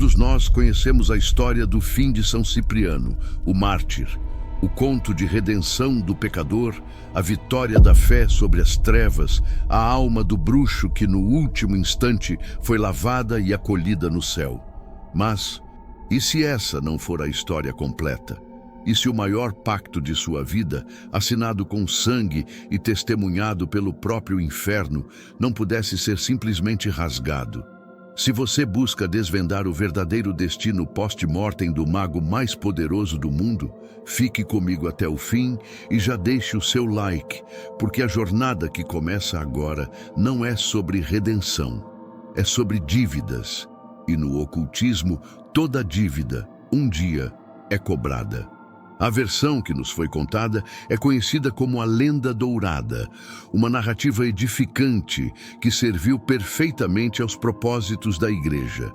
Todos nós conhecemos a história do fim de São Cipriano, o mártir, o conto de redenção do pecador, a vitória da fé sobre as trevas, a alma do bruxo que no último instante foi lavada e acolhida no céu. Mas, e se essa não for a história completa? E se o maior pacto de sua vida, assinado com sangue e testemunhado pelo próprio inferno, não pudesse ser simplesmente rasgado? Se você busca desvendar o verdadeiro destino post-mortem do mago mais poderoso do mundo, fique comigo até o fim e já deixe o seu like, porque a jornada que começa agora não é sobre redenção, é sobre dívidas. E no ocultismo, toda dívida, um dia, é cobrada. A versão que nos foi contada é conhecida como a Lenda Dourada, uma narrativa edificante que serviu perfeitamente aos propósitos da Igreja.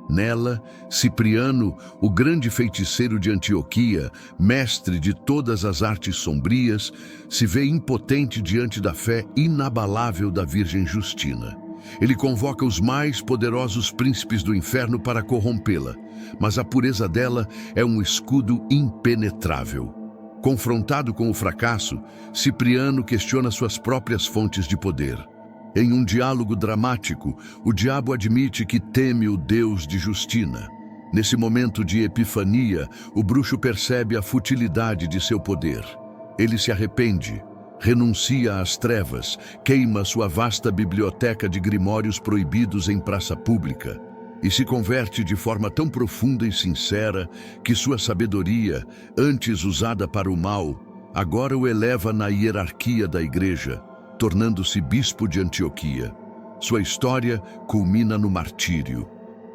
Nela, Cipriano, o grande feiticeiro de Antioquia, mestre de todas as artes sombrias, se vê impotente diante da fé inabalável da Virgem Justina. Ele convoca os mais poderosos príncipes do inferno para corrompê-la, mas a pureza dela é um escudo impenetrável. Confrontado com o fracasso, Cipriano questiona suas próprias fontes de poder. Em um diálogo dramático, o diabo admite que teme o Deus de Justina. Nesse momento de epifania, o bruxo percebe a futilidade de seu poder. Ele se arrepende, renuncia às trevas, queima sua vasta biblioteca de grimórios proibidos em praça pública e se converte de forma tão profunda e sincera que sua sabedoria, antes usada para o mal, agora o eleva na hierarquia da Igreja, tornando-se bispo de Antioquia. Sua história culmina no martírio.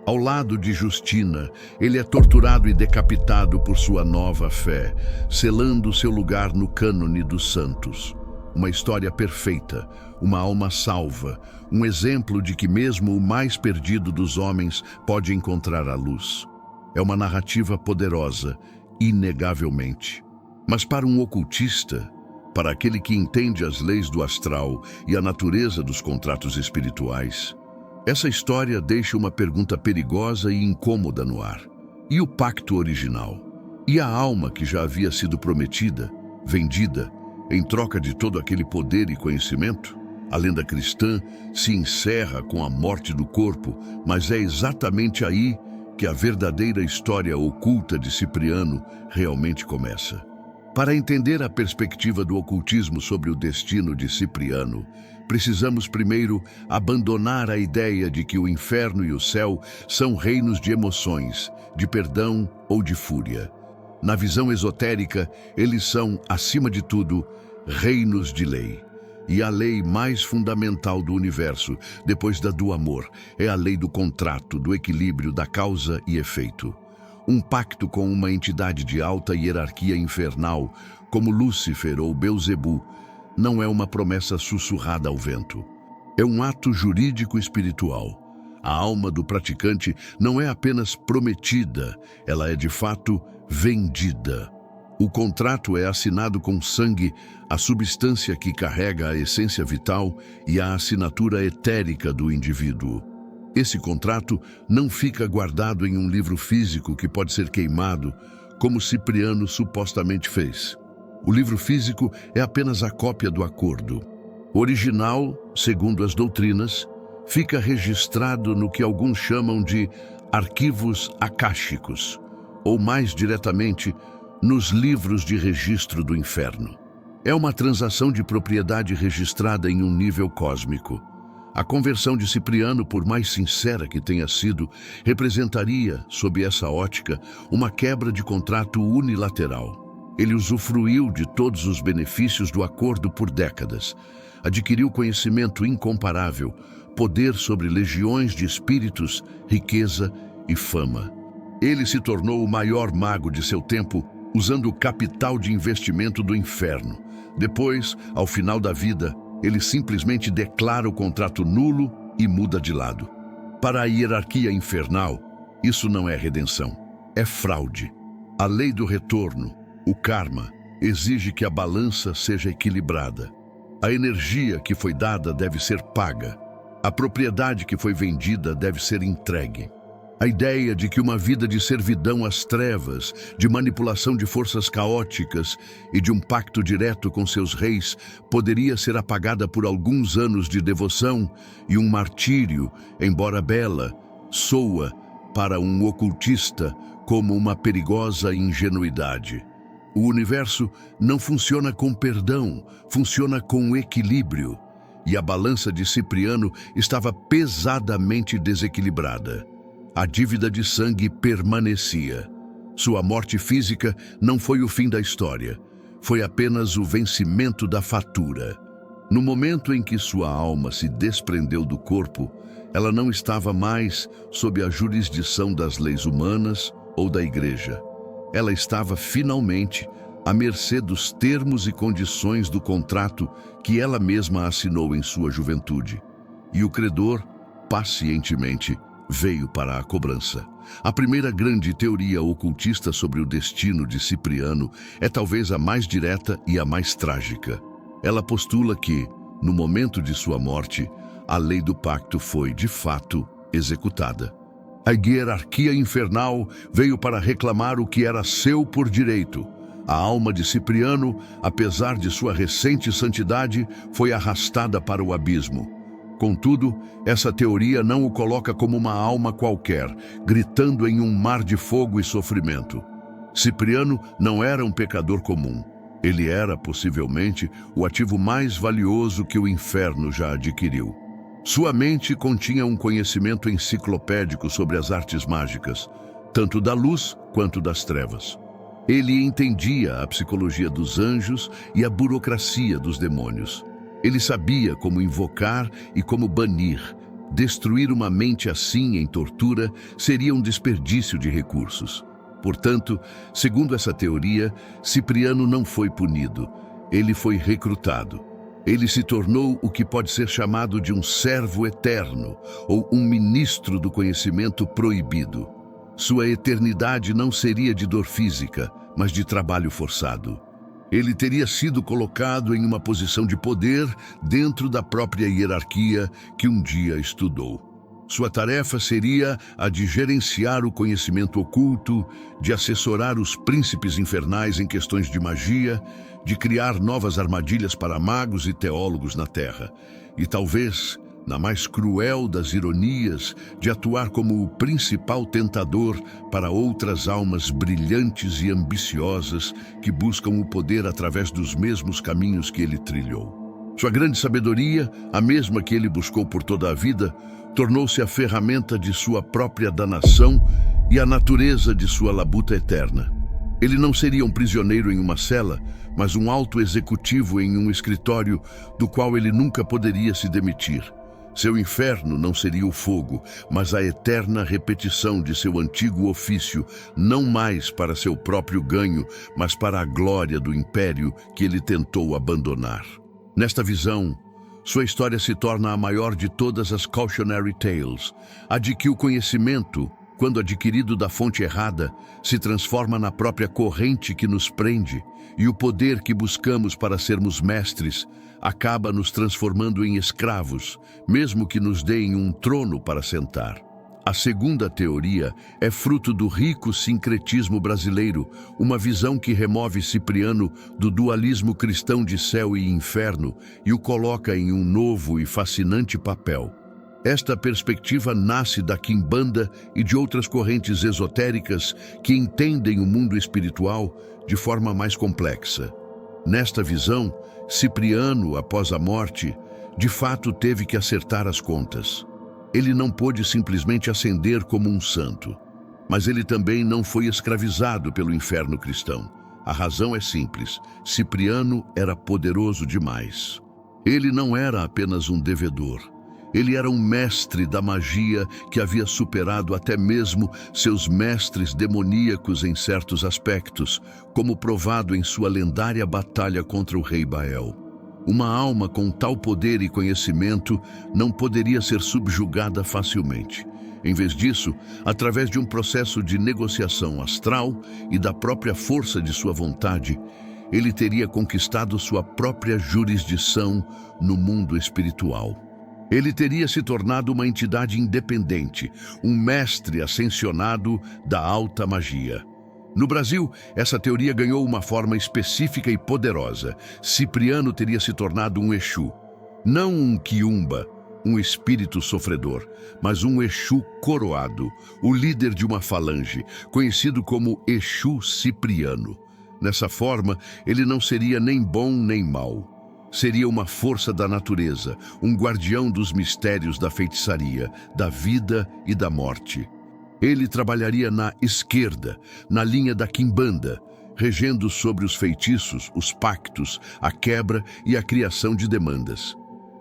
Ao lado de Justina, ele é torturado e decapitado por sua nova fé, selando seu lugar no cânone dos santos. Uma história perfeita, uma alma salva, um exemplo de que mesmo o mais perdido dos homens pode encontrar a luz. É uma narrativa poderosa, inegavelmente. Mas para um ocultista, para aquele que entende as leis do astral e a natureza dos contratos espirituais, essa história deixa uma pergunta perigosa e incômoda no ar. E o pacto original? E a alma que já havia sido prometida, vendida, em troca de todo aquele poder e conhecimento? A lenda cristã se encerra com a morte do corpo, mas é exatamente aí que a verdadeira história oculta de Cipriano realmente começa. Para entender a perspectiva do ocultismo sobre o destino de Cipriano, precisamos primeiro abandonar a ideia de que o inferno e o céu são reinos de emoções, de perdão ou de fúria. Na visão esotérica, eles são, acima de tudo, reinos de lei. E a lei mais fundamental do universo, depois da do amor, é a lei do contrato, do equilíbrio, da causa e efeito. Um pacto com uma entidade de alta hierarquia infernal, como Lúcifer ou Belzebu, não é uma promessa sussurrada ao vento. É um ato jurídico espiritual. A alma do praticante não é apenas prometida, ela é de fato vendida. O contrato é assinado com sangue, a substância que carrega a essência vital e a assinatura etérica do indivíduo. Esse contrato não fica guardado em um livro físico que pode ser queimado, como Cipriano supostamente fez. O livro físico é apenas a cópia do acordo. O original, segundo as doutrinas, fica registrado no que alguns chamam de arquivos akáshicos, ou mais diretamente, nos livros de registro do inferno. É uma transação de propriedade registrada em um nível cósmico. A conversão de Cipriano, por mais sincera que tenha sido, representaria, sob essa ótica, uma quebra de contrato unilateral. Ele usufruiu de todos os benefícios do acordo por décadas, adquiriu conhecimento incomparável, poder sobre legiões de espíritos, riqueza e fama. Ele se tornou o maior mago de seu tempo, usando o capital de investimento do inferno. Depois, ao final da vida, ele simplesmente declara o contrato nulo e muda de lado. Para a hierarquia infernal, isso não é redenção, é fraude. A lei do retorno, o karma, exige que a balança seja equilibrada. A energia que foi dada deve ser paga. A propriedade que foi vendida deve ser entregue. A ideia de que uma vida de servidão às trevas, de manipulação de forças caóticas e de um pacto direto com seus reis poderia ser apagada por alguns anos de devoção e um martírio, embora bela, soa para um ocultista como uma perigosa ingenuidade. O universo não funciona com perdão, funciona com equilíbrio. E a balança de Cipriano estava pesadamente desequilibrada. A dívida de sangue permanecia. Sua morte física não foi o fim da história. Foi apenas o vencimento da fatura. No momento em que sua alma se desprendeu do corpo, ela não estava mais sob a jurisdição das leis humanas ou da igreja. Ela estava finalmente à mercê dos termos e condições do contrato que ela mesma assinou em sua juventude. E o credor, pacientemente, veio para a cobrança. A primeira grande teoria ocultista sobre o destino de Cipriano é talvez a mais direta e a mais trágica. Ela postula que, no momento de sua morte, a lei do pacto foi, de fato, executada. A hierarquia infernal veio para reclamar o que era seu por direito. A alma de Cipriano, apesar de sua recente santidade, foi arrastada para o abismo. Contudo, essa teoria não o coloca como uma alma qualquer, gritando em um mar de fogo e sofrimento. Cipriano não era um pecador comum. Ele era, possivelmente, o ativo mais valioso que o inferno já adquiriu. Sua mente continha um conhecimento enciclopédico sobre as artes mágicas, tanto da luz quanto das trevas. Ele entendia a psicologia dos anjos e a burocracia dos demônios. Ele sabia como invocar e como banir. Destruir uma mente assim em tortura seria um desperdício de recursos. Portanto, segundo essa teoria, Cipriano não foi punido. Ele foi recrutado. Ele se tornou o que pode ser chamado de um servo eterno ou um ministro do conhecimento proibido. Sua eternidade não seria de dor física, mas de trabalho forçado. Ele teria sido colocado em uma posição de poder dentro da própria hierarquia que um dia estudou. Sua tarefa seria a de gerenciar o conhecimento oculto, de assessorar os príncipes infernais em questões de magia, de criar novas armadilhas para magos e teólogos na Terra, e talvez, na mais cruel das ironias, de atuar como o principal tentador para outras almas brilhantes e ambiciosas que buscam o poder através dos mesmos caminhos que ele trilhou. Sua grande sabedoria, a mesma que ele buscou por toda a vida, tornou-se a ferramenta de sua própria danação e a natureza de sua labuta eterna. Ele não seria um prisioneiro em uma cela, mas um alto executivo em um escritório do qual ele nunca poderia se demitir. Seu inferno não seria o fogo, mas a eterna repetição de seu antigo ofício, não mais para seu próprio ganho, mas para a glória do império que ele tentou abandonar. Nesta visão, sua história se torna a maior de todas as cautionary tales, a de que o conhecimento, quando adquirido da fonte errada, se transforma na própria corrente que nos prende, e o poder que buscamos para sermos mestres acaba nos transformando em escravos, mesmo que nos deem um trono para sentar. A segunda teoria é fruto do rico sincretismo brasileiro, uma visão que remove Cipriano do dualismo cristão de céu e inferno e o coloca em um novo e fascinante papel. Esta perspectiva nasce da Quimbanda e de outras correntes esotéricas que entendem o mundo espiritual de forma mais complexa. Nesta visão, Cipriano, após a morte, de fato teve que acertar as contas. Ele não pôde simplesmente ascender como um santo, mas ele também não foi escravizado pelo inferno cristão. A razão é simples: Cipriano era poderoso demais. Ele não era apenas um devedor. Ele era um mestre da magia que havia superado até mesmo seus mestres demoníacos em certos aspectos, como provado em sua lendária batalha contra o rei Bael. Uma alma com tal poder e conhecimento não poderia ser subjugada facilmente. Em vez disso, através de um processo de negociação astral e da própria força de sua vontade, ele teria conquistado sua própria jurisdição no mundo espiritual. Ele teria se tornado uma entidade independente, um mestre ascensionado da alta magia. No Brasil, essa teoria ganhou uma forma específica e poderosa. Cipriano teria se tornado um Exu. Não um quiumba, um espírito sofredor, mas um Exu coroado, o líder de uma falange, conhecido como Exu Cipriano. Nessa forma, ele não seria nem bom nem mau. Seria uma força da natureza, um guardião dos mistérios da feitiçaria, da vida e da morte. Ele trabalharia na esquerda, na linha da quimbanda, regendo sobre os feitiços, os pactos, a quebra e a criação de demandas.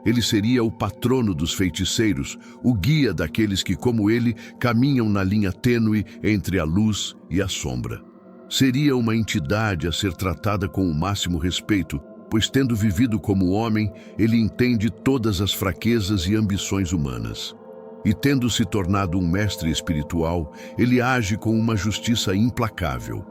Ele seria o patrono dos feiticeiros, o guia daqueles que, como ele, caminham na linha tênue entre a luz e a sombra. Seria uma entidade a ser tratada com o máximo respeito, pois, tendo vivido como homem, ele entende todas as fraquezas e ambições humanas. E tendo se tornado um mestre espiritual, ele age com uma justiça implacável.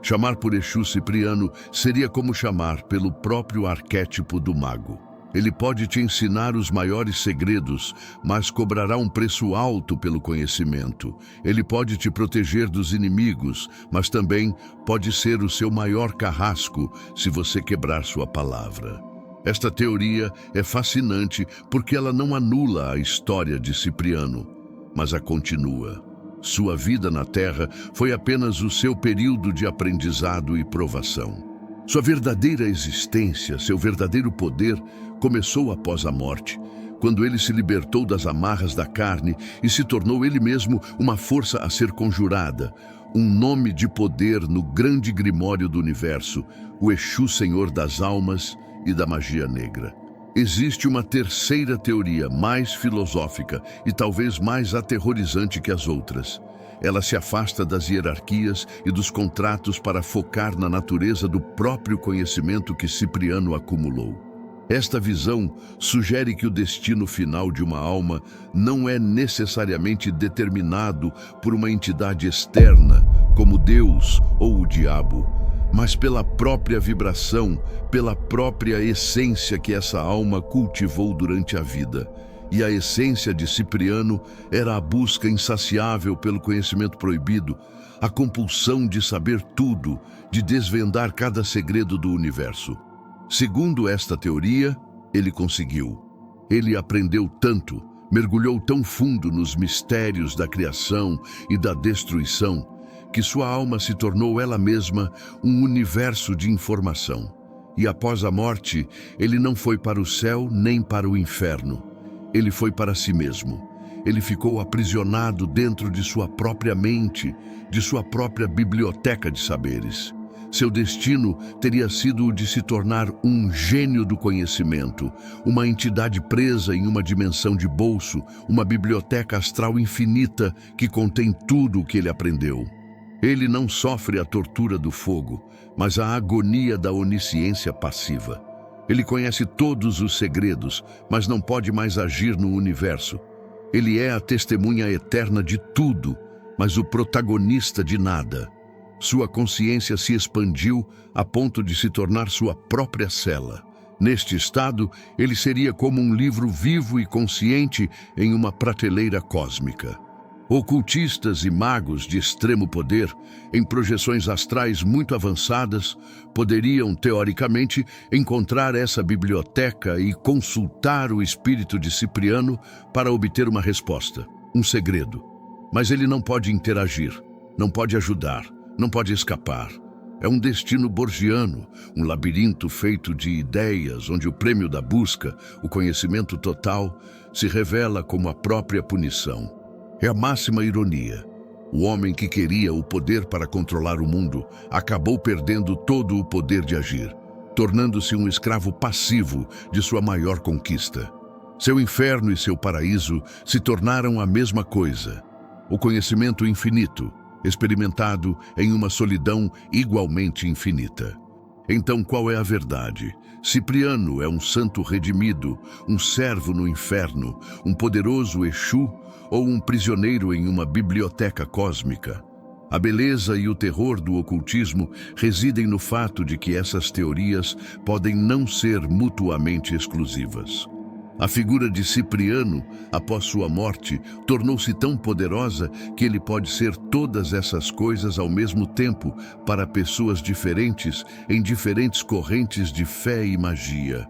Chamar por Exu Cipriano seria como chamar pelo próprio arquétipo do mago. Ele pode te ensinar os maiores segredos, mas cobrará um preço alto pelo conhecimento. Ele pode te proteger dos inimigos, mas também pode ser o seu maior carrasco se você quebrar sua palavra. Esta teoria é fascinante porque ela não anula a história de Cipriano, mas a continua. Sua vida na Terra foi apenas o seu período de aprendizado e provação. Sua verdadeira existência, seu verdadeiro poder, começou após a morte, quando ele se libertou das amarras da carne e se tornou ele mesmo uma força a ser conjurada, um nome de poder no grande grimório do universo, o Exu Senhor das Almas e da magia negra. Existe uma terceira teoria, mais filosófica e talvez mais aterrorizante que as outras. Ela se afasta das hierarquias e dos contratos para focar na natureza do próprio conhecimento que Cipriano acumulou. Esta visão sugere que o destino final de uma alma não é necessariamente determinado por uma entidade externa, como Deus ou o diabo, mas pela própria vibração, pela própria essência que essa alma cultivou durante a vida. E a essência de Cipriano era a busca insaciável pelo conhecimento proibido, a compulsão de saber tudo, de desvendar cada segredo do universo. Segundo esta teoria, ele conseguiu. Ele aprendeu tanto, mergulhou tão fundo nos mistérios da criação e da destruição, que sua alma se tornou ela mesma um universo de informação. E após a morte, ele não foi para o céu nem para o inferno. Ele foi para si mesmo. Ele ficou aprisionado dentro de sua própria mente, de sua própria biblioteca de saberes. Seu destino teria sido o de se tornar um gênio do conhecimento, uma entidade presa em uma dimensão de bolso, uma biblioteca astral infinita que contém tudo o que ele aprendeu. Ele não sofre a tortura do fogo, mas a agonia da onisciência passiva. Ele conhece todos os segredos, mas não pode mais agir no universo. Ele é a testemunha eterna de tudo, mas o protagonista de nada. Sua consciência se expandiu a ponto de se tornar sua própria cela. Neste estado, ele seria como um livro vivo e consciente em uma prateleira cósmica. Ocultistas e magos de extremo poder, em projeções astrais muito avançadas, poderiam, teoricamente, encontrar essa biblioteca e consultar o espírito de Cipriano para obter uma resposta, um segredo. Mas ele não pode interagir, não pode ajudar, não pode escapar. É um destino borgiano, um labirinto feito de ideias, onde o prêmio da busca, o conhecimento total, se revela como a própria punição. É a máxima ironia. O homem que queria o poder para controlar o mundo acabou perdendo todo o poder de agir, tornando-se um escravo passivo de sua maior conquista. Seu inferno e seu paraíso se tornaram a mesma coisa. O conhecimento infinito, experimentado em uma solidão igualmente infinita. Então, qual é a verdade? Cipriano é um santo redimido, um servo no inferno, um poderoso Exu ou um prisioneiro em uma biblioteca cósmica? A beleza e o terror do ocultismo residem no fato de que essas teorias podem não ser mutuamente exclusivas. A figura de Cipriano, após sua morte, tornou-se tão poderosa que ele pode ser todas essas coisas ao mesmo tempo para pessoas diferentes, em diferentes correntes de fé e magia.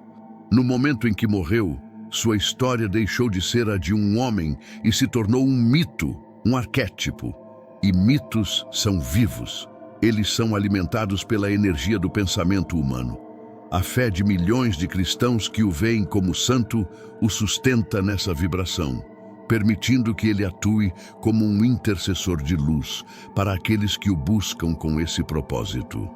No momento em que morreu, sua história deixou de ser a de um homem e se tornou um mito, um arquétipo. E mitos são vivos. Eles são alimentados pela energia do pensamento humano. A fé de milhões de cristãos que o veem como santo o sustenta nessa vibração, permitindo que ele atue como um intercessor de luz para aqueles que o buscam com esse propósito.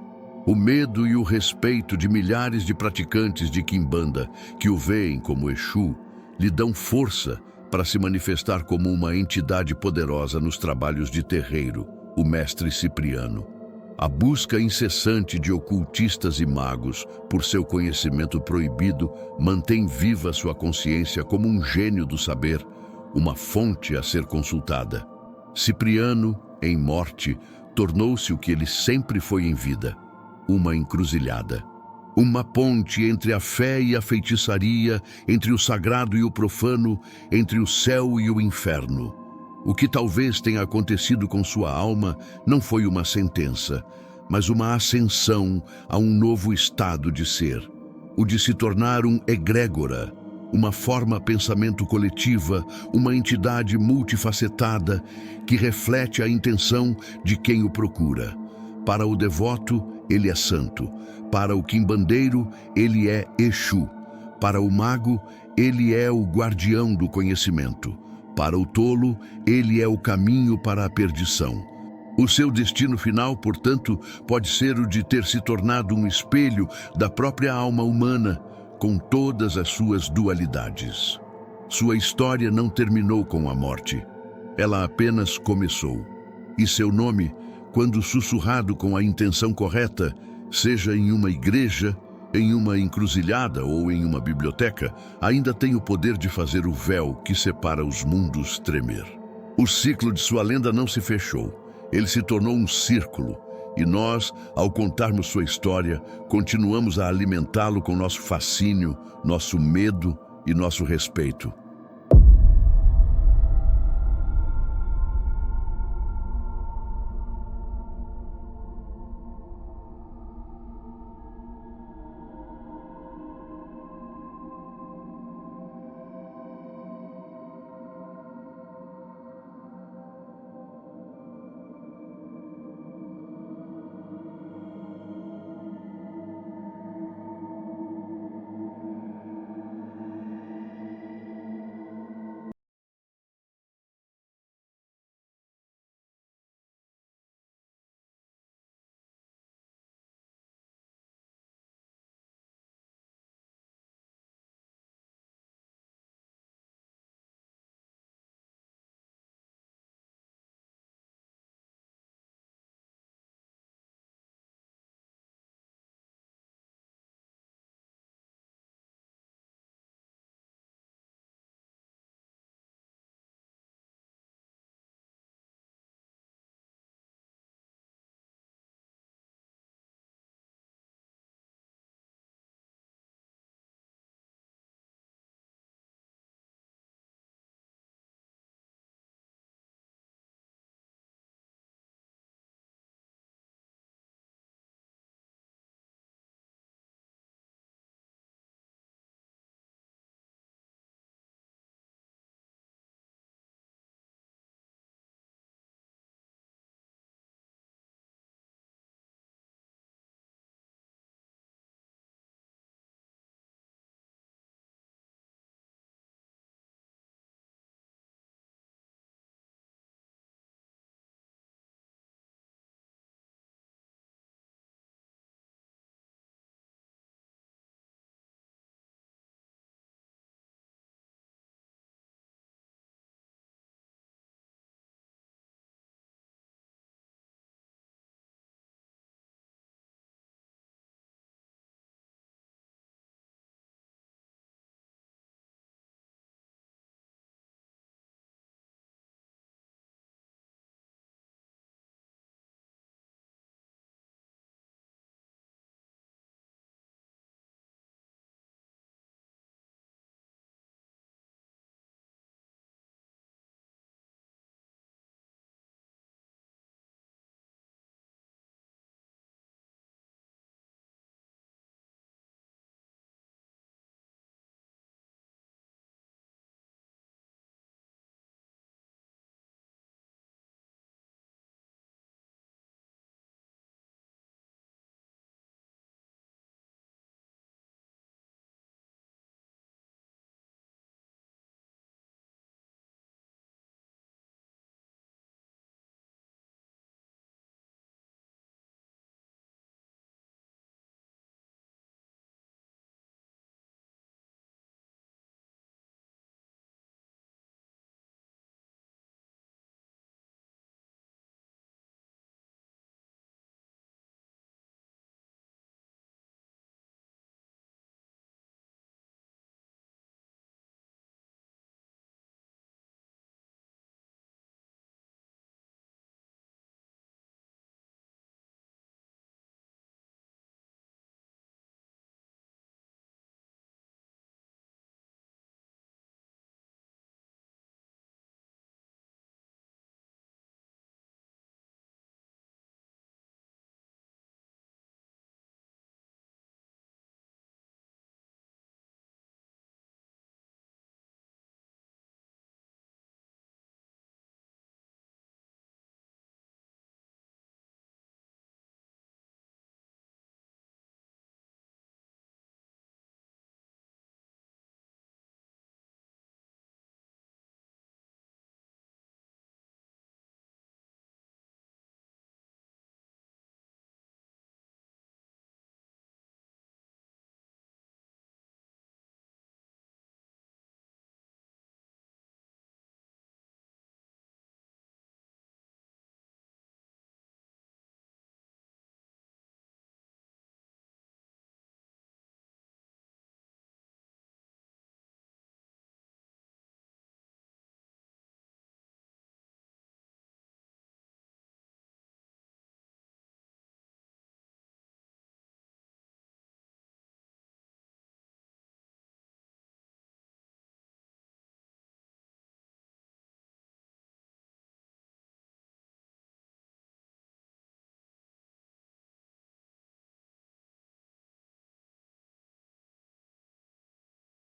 O medo e o respeito de milhares de praticantes de Quimbanda que o veem como Exu lhe dão força para se manifestar como uma entidade poderosa nos trabalhos de terreiro, o mestre Cipriano. A busca incessante de ocultistas e magos por seu conhecimento proibido mantém viva sua consciência como um gênio do saber, uma fonte a ser consultada. Cipriano, em morte, tornou-se o que ele sempre foi em vida, uma encruzilhada. Uma ponte entre a fé e a feitiçaria, entre o sagrado e o profano, entre o céu e o inferno. O que talvez tenha acontecido com sua alma não foi uma sentença, mas uma ascensão a um novo estado de ser, o de se tornar um egrégora, uma forma pensamento coletiva, uma entidade multifacetada que reflete a intenção de quem o procura. Para o devoto, ele é santo. Para o quimbandeiro, ele é Exu. Para o mago, ele é o guardião do conhecimento. Para o tolo, ele é o caminho para a perdição. O seu destino final, portanto, pode ser o de ter se tornado um espelho da própria alma humana, com todas as suas dualidades. Sua história não terminou com a morte. Ela apenas começou. E seu nome, quando sussurrado com a intenção correta, seja em uma igreja, em uma encruzilhada ou em uma biblioteca, ainda tem o poder de fazer o véu que separa os mundos tremer. O ciclo de sua lenda não se fechou. Ele se tornou um círculo. E nós, ao contarmos sua história, continuamos a alimentá-lo com nosso fascínio, nosso medo e nosso respeito.